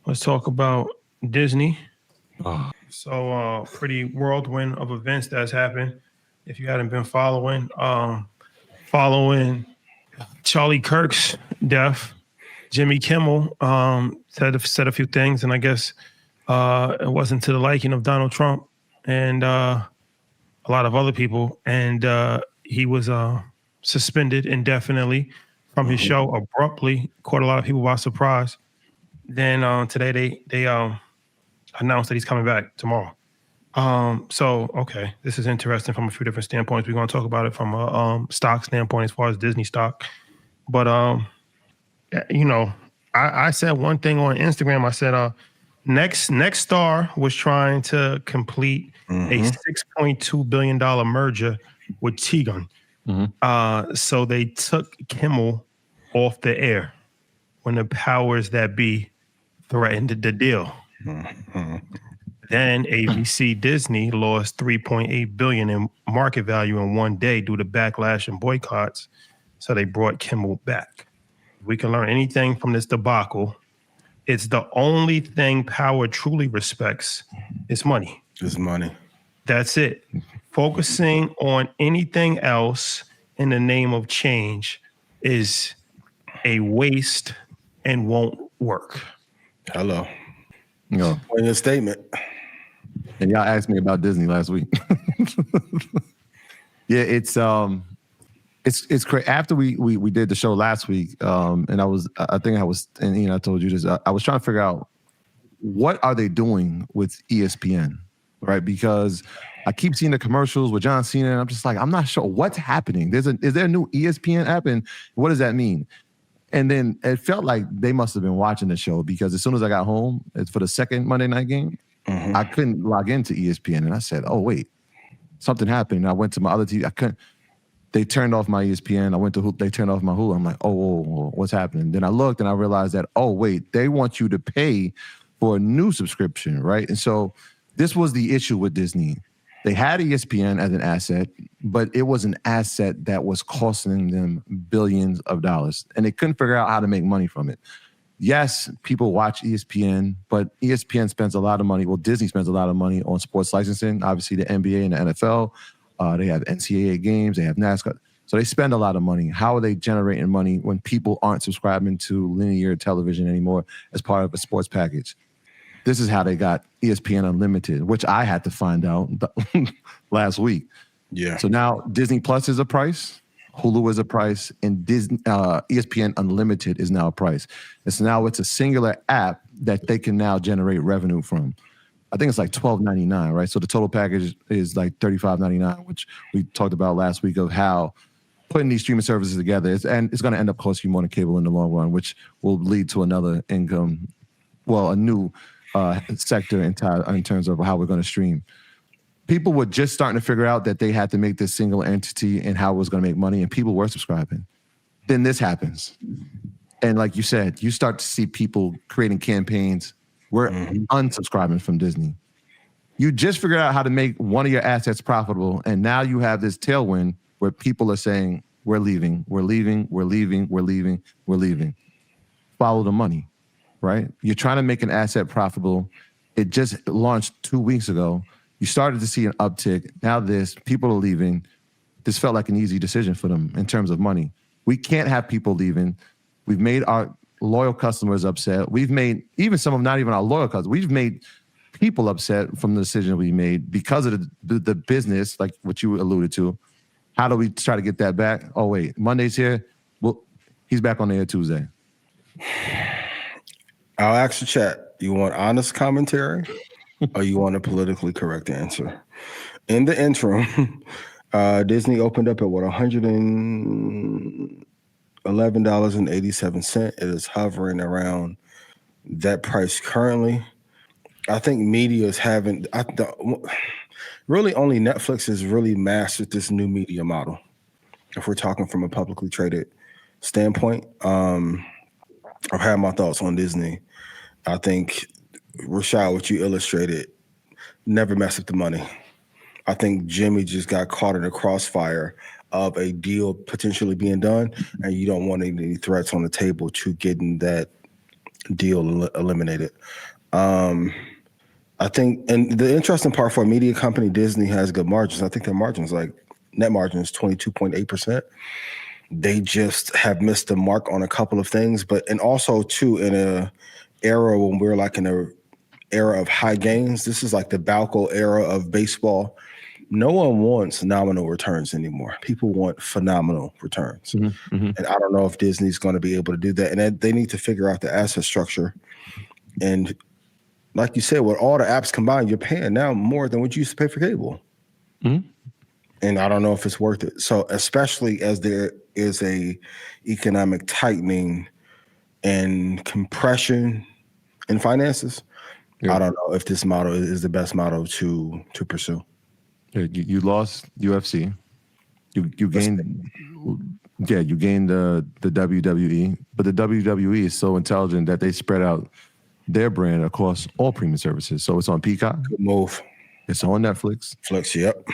Let's talk about Disney. Oh, So, pretty whirlwind of events that's happened. If you hadn't been following Charlie Kirk's death, Jimmy Kimmel said a few things, and I guess it wasn't to the liking of Donald Trump and a lot of other people, and he was suspended indefinitely from his Mhm. show abruptly. Caught a lot of people by surprise. Then today they announced that he's coming back tomorrow. So okay, this is interesting from a few different standpoints. We're gonna talk about it from a stock standpoint as far as Disney stock. But you know, I said one thing on Instagram. I said next star was trying to complete a Mhm. $6.2 billion merger with Tigon. mhm. So they took Kimmel off the air when the powers that be threatened the deal. Mhm. Then ABC Disney lost 3.8 billion in market value in one day due to backlash and boycotts. So they brought Kimmel back. If we can learn anything from this debacle, it's the only thing power truly respects is money. Just money. That's it. Focusing on anything else in the name of change is a waste and won't work. Hello. No. On your statement. And y'all asked me about Disney last week. Yeah, it's crazy. After we did the show last week, and I think I was, and I told you this. I was trying to figure out what are they doing with ESPN, right? Because I keep seeing the commercials with John Cena, and I'm just like, I'm not sure what's happening. Is there a new ESPN app, and what does that mean? And then it felt like they must have been watching the show because as soon as I got home, it's for the second Monday night game, Mhm. I couldn't log into ESPN, and I said, "Oh wait, something happened." And I went to my other TV. I couldn't. They turned off my ESPN. I went to Hulu. They turned off my Hulu. I'm like, oh, what's happening? Then I looked and I realized that, oh, wait, they want you to pay for a new subscription, right? And so this was the issue with Disney. They had ESPN as an asset, but it was an asset that was costing them billions of dollars. And they couldn't figure out how to make money from it. Yes, people watch ESPN, but ESPN spends a lot of money. Well, Disney spends a lot of money on sports licensing, obviously the NBA and the NFL. They have NCAA games. They have NASCAR. So they spend a lot of money. How are they generating money when people aren't subscribing to linear television anymore as part of a sports package? This is how they got ESPN Unlimited, which I had to find out last week. Yeah. So now Disney Plus is a price, Hulu is a price, and ESPN Unlimited is now a price. And so now it's a singular app that they can now generate revenue from. I think it's like $12.99, right? So the total package is like $35.99, which we talked about last week of how putting these streaming services together and it's going to end up costing you more than cable in the long run, which will lead to another income, well, a new sector in terms of how we're going to stream. People were just starting to figure out that they had to make this single entity and how it was going to make money, and people were subscribing. Then this happens. And like you said, you start to see people creating campaigns. We're unsubscribing from Disney. You just figured out how to make one of your assets profitable, and now you have this tailwind where people are saying, we're leaving, we're leaving, we're leaving, we're leaving, we're leaving. Follow the money, right? You're trying to make an asset profitable. It just launched 2 weeks ago. You started to see an uptick. Now people are leaving. This felt like an easy decision for them in terms of money. We can't have people leaving. We've made our loyal customers upset. We've made even some of not even our loyal customers. We've made people upset from the decision we made because of the business, like what you alluded to. How do we try to get that back? Oh, wait, Monday's here. Well, he's back on the air Tuesday. I'll ask the chat. You want honest commentary or you want a politically correct answer? In the interim, Disney opened up at what, $111.87. It is hovering around that price currently. I think media is having really only Netflix has really mastered this new media model. If we're talking from a publicly traded standpoint, I've had my thoughts on Disney. I think Rashad, what you illustrated, never mess up the money. I think Jimmy just got caught in a crossfire of a deal potentially being done, and you don't want any threats on the table to getting that deal eliminated. I think, and the interesting part for a media company, Disney has good margins. I think their margins, like net margin, is 22.8%. They just have missed the mark on a couple of things, and also too in a era when we're like in a era of high gains. This is like the Debacle era of baseball. No one wants nominal returns anymore. People want phenomenal returns. And I don't know if Disney's going to be able to do that. And they need to figure out the asset structure. And like you said, with all the apps combined, you're paying now more than what you used to pay for cable. And I don't know if it's worth it. So especially as there is a economic tightening and compression in finances, I don't know if this model is the best model to pursue. You lost UFC. You gained you gained the WWE, but the WWE is so intelligent that they spread out their brand across all premium services. So it's on Peacock. Good move. It's on Netflix. Yep.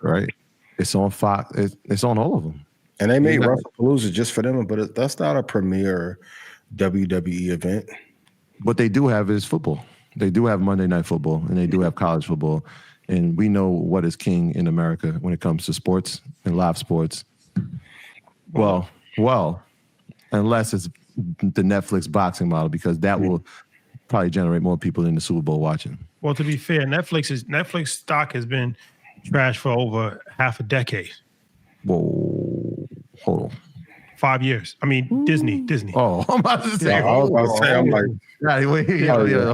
Right. It's on Fox. It's on all of them. And they made WrestlePalooza just for them, but that's not a premier WWE event. What they do have is football. They do have Monday Night Football, and they do have college football. And we know what is king in America when it comes to sports and live sports. Well, unless it's the Netflix boxing model, because that will probably generate more people in the Super Bowl watching. Well, to be fair, Netflix stock has been trashed for over half a decade. Whoa, hold on. 5 years. I mean, Disney. Oh, I'm about to say. I was about to say, I'm like,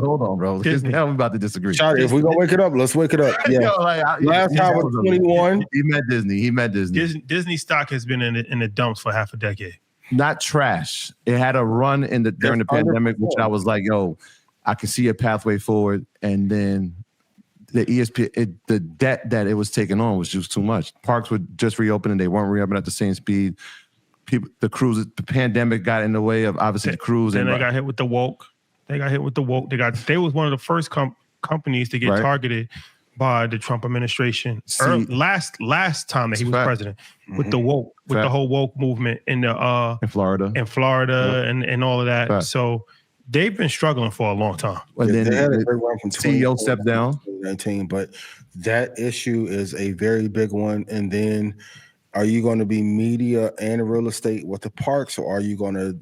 hold on, bro. I'm about to disagree. Charlie, if we're gonna wake it up, let's wake it up. Yeah. Last time was 21. He meant Disney. Disney stock has been in the dumps for half a decade. Not trash. It had a run during the pandemic, which I was like, yo, I can see a pathway forward. And then the ESPN, the debt that it was taking on was just too much. Parks were just reopening. They weren't reopening at the same speed. The pandemic got in the way of obviously the cruise. Then they got hit with the woke. They was one of the first companies to get targeted by the Trump administration. Last time that he was president, with the woke, with the whole woke movement in Florida, and all of that. So they've been struggling for a long time. And then they had a great run from CEO stepped down 2019, but that issue is a very big one. And then, are you going to be media and real estate with the parks, or are you going to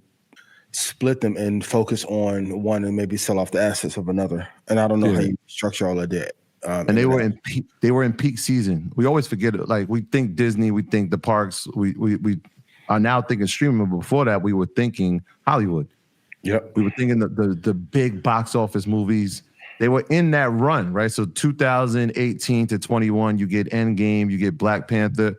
split them and focus on one and maybe sell off the assets of another? And I don't know how you structure all of that. And they were in peak season. We always forget it. Like, we think Disney, we think the parks. We are now thinking streaming. But before that, we were thinking Hollywood. Yep. We were thinking the big box office movies. They were in that run, right? So 2018 to 21, you get Endgame, you get Black Panther.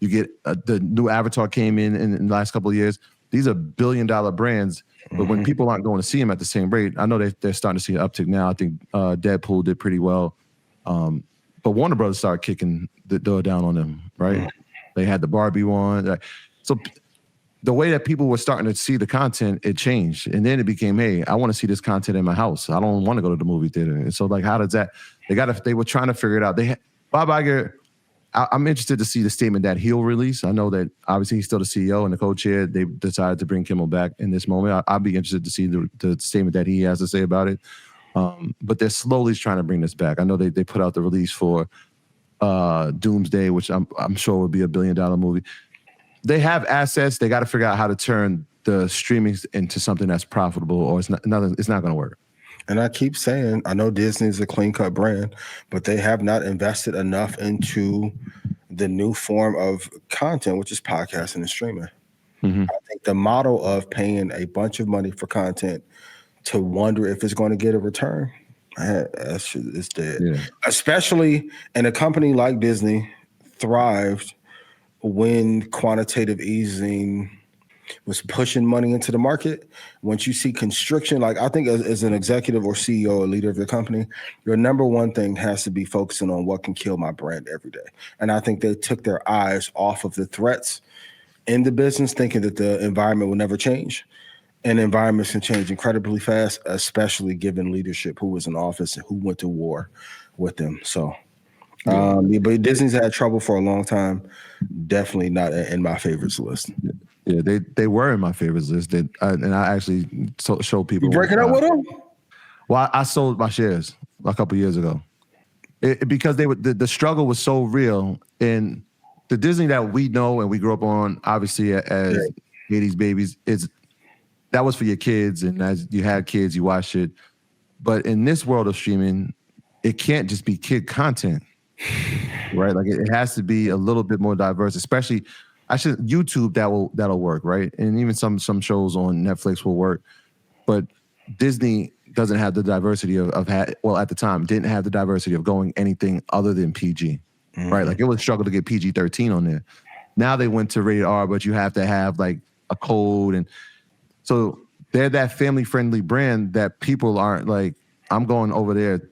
You get the new Avatar came in the last couple of years. These are billion-dollar brands, but when people aren't going to see them at the same rate, I know they're starting to see an uptick now. I think Deadpool did pretty well. But Warner Brothers started kicking the door down on them, right? They had the Barbie one. So the way that people were starting to see the content, it changed. And then it became, hey, I want to see this content in my house. I don't want to go to the movie theater. And so, like, how does that? They were trying to figure it out. Bob Iger, I'm interested to see the statement that he'll release. I know that obviously he's still the CEO and the co-chair. They decided to bring Kimmel back in this moment. I'll be interested to see the statement that he has to say about it. But they're slowly trying to bring this back. I know they put out the release for Doomsday, which I'm sure will be a $1 billion movie. They have assets. They got to figure out how to turn the streaming into something that's profitable, or it's not going to work. And I keep saying, I know Disney is a clean-cut brand, but they have not invested enough into the new form of content, which is podcasting and streaming. I think the model of paying a bunch of money for content to wonder if it's going to get a return, that shit is dead. Yeah. Especially in a company like Disney thrived when quantitative easing was pushing money into the market. Once you see constriction, like, I think as an executive or CEO or leader of your company, your number one thing has to be focusing on what can kill my brand every day. And I think they took their eyes off of the threats in the business, thinking that the environment will never change. And environments can change incredibly fast, especially given leadership who was in office and who went to war with them. So But Disney's had trouble for a long time. Definitely not in my favorites list. Yeah, they were in my favorites list. And I actually showed people. You breaking up with them? Well, I sold my shares a couple years ago. Because the struggle was so real, and the Disney that we know and we grew up on, obviously as 80s babies, that was for your kids, and as you had kids, you watched it. But in this world of streaming, it can't just be kid content, right? Like it has to be a little bit more diverse, especially YouTube that'll work, right? And even some shows on Netflix will work, but Disney doesn't have the diversity at the time, didn't have the diversity of going anything other than PG, right? Like it was a struggle to get PG-13 on there. Now they went to rated R, but you have to have like a code. And so they're that family-friendly brand that people aren't like, I'm going over there.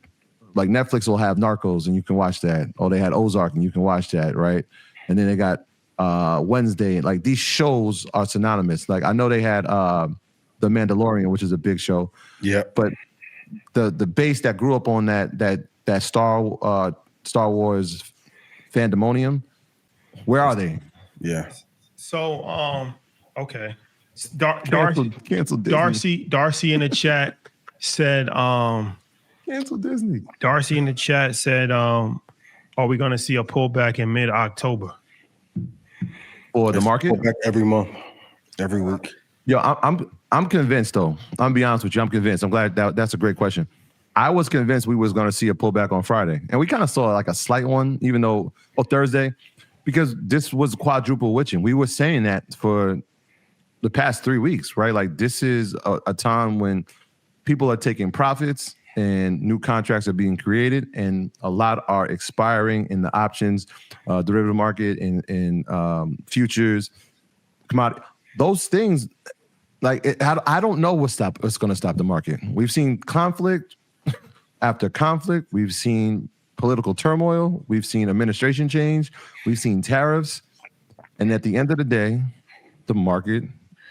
Like Netflix will have Narcos and you can watch that. Or they had Ozark and you can watch that, right? And then they got Wednesday. Like these shows are synonymous. Like I know they had The Mandalorian, which is a big show. Yeah. But the base that grew up on that Star Wars fandemonium, where are they? Yeah. So okay. Cancel Disney. Darcy in the chat said cancel Disney. Darcy in the chat said are we gonna see a pullback in mid-October? Or the market? Pullback every month, every week. Yo, I'm convinced though. I'm gonna be honest with you. I'm convinced. I'm glad that's a great question. I was convinced we was gonna see a pullback on Friday, and we kind of saw like a slight one, even though Thursday, because this was quadruple witching. We were saying that for the past 3 weeks, right? Like this is a time when people are taking profits and new contracts are being created, and a lot are expiring in the options, derivative market, in futures, commodity. Those things, I don't know what's going to stop the market. We've seen conflict after conflict. We've seen political turmoil. We've seen administration change. We've seen tariffs. And at the end of the day, the market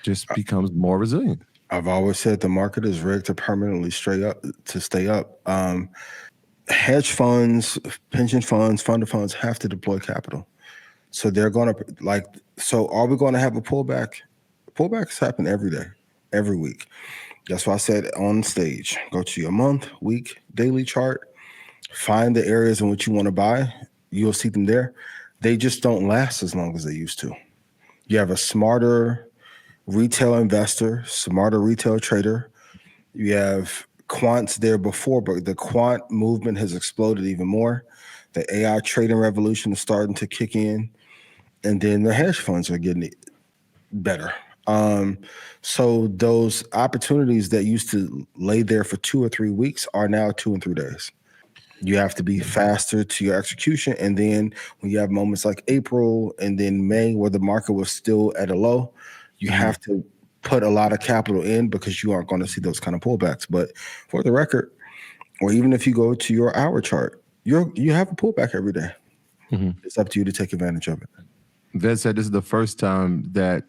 just becomes more resilient. I've always said the market is rigged to permanently stay up. Hedge funds, pension funds, fund of funds have to deploy capital. So they're going to so are we going to have a pullback? Pullbacks happen every day, every week. That's why I said on stage, go to your month, week, daily chart, find the areas in which you want to buy. You'll see them there. They just don't last as long as they used to. You have a smarter retail investor, smarter retail trader. You have quants there before, but the quant movement has exploded even more. The AI trading revolution is starting to kick in, and then the hedge funds are getting it better. So those opportunities that used to lay there for 2 or 3 weeks are now 2 and 3 days. You have to be faster to your execution. And then when you have moments like April and then May where the market was still at a low, you have to put a lot of capital in because you aren't going to see those kind of pullbacks. But for the record, or even if you go to your hour chart, you have a pullback every day. It's up to you to take advantage of it. Ved said this is the first time that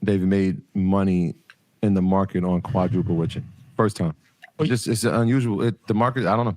they've made money in the market on quadruple witching. First time. It's unusual. The market, I don't know.